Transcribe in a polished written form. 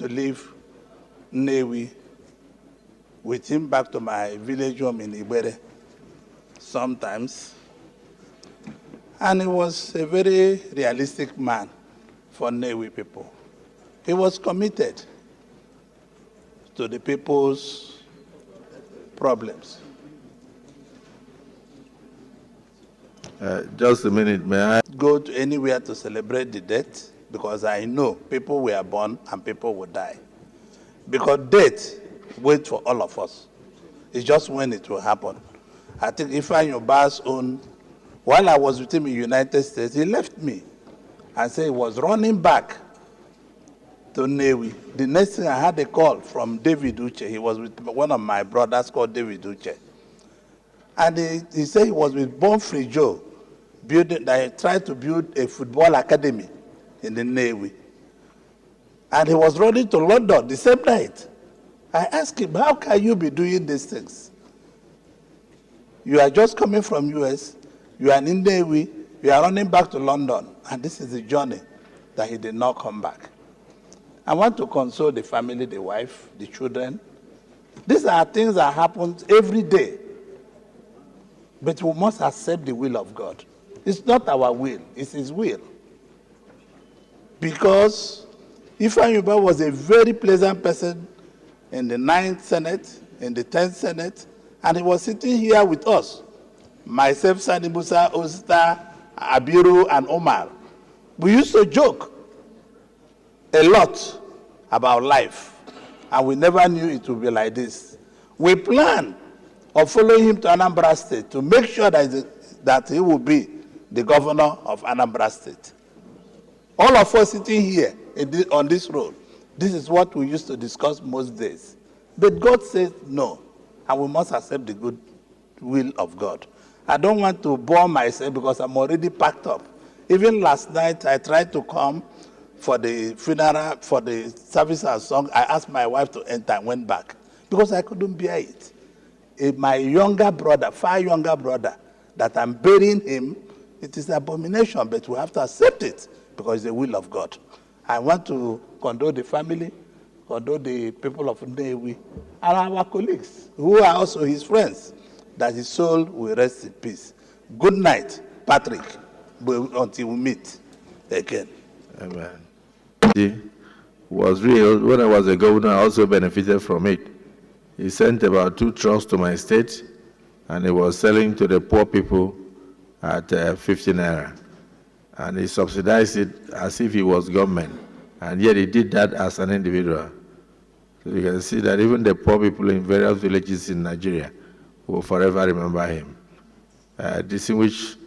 to leave Nnewi with him back to my village home in Ibere sometimes. And he was a very realistic man for Nnewi people. He was committed to the people's problems. Just a minute, may I? Go to anywhere to celebrate the death, because I know people were born and people will die. Because death waits for all of us. It's just when it will happen. I think Ifeanyi Ubah's own, while I was with him in the United States, he left me and said he was running back to Nnewi. The next thing I had a call from David Uche. He was with one of my brothers called David Uche. And he said he was with Born Free Joe, that he tried to build a football academy in the Nnewi. And he was running to London the same night. I asked him, how can you be doing these things? You are just coming from US, you are in Nnewi, you are running back to London, and this is the journey that he did not come back. I want to console the family, the wife, the children. These are things that happen every day. But we must accept the will of God. It's not our will, it's his will. Because Ifeanyi Ubah was a very pleasant person in the 9th Senate, in the 10th Senate, and he was sitting here with us. Myself, Sani Musa, Osta, Abiru, and Omar. We used to joke a lot about life, and we never knew it would be like this. We planned of following him to Anambra State to make sure that he will be the governor of Anambra State. All of us sitting here on this road, this is what we used to discuss most days. But God says no, and we must accept the good will of God. I don't want to bore myself because I'm already packed up. Even last night, I tried to come for the funeral, for the service and song. I asked my wife to enter and went back because I couldn't bear it. My younger brother, far younger brother, that I'm burying him, it is an abomination, but we have to accept it because it's the will of God. I want to condole the family, condole the people of Nnewi, and our colleagues, who are also his friends, that his soul will rest in peace. Good night, Patrick, until we meet again. Amen. It was real. When I was a governor, I also benefited from it. He sent about 2 trucks to my state, and he was selling to the poor people at 50 naira. And he subsidized it as if he was government. And yet he did that as an individual. So you can see that even the poor people in various villages in Nigeria will forever remember him. Distinguished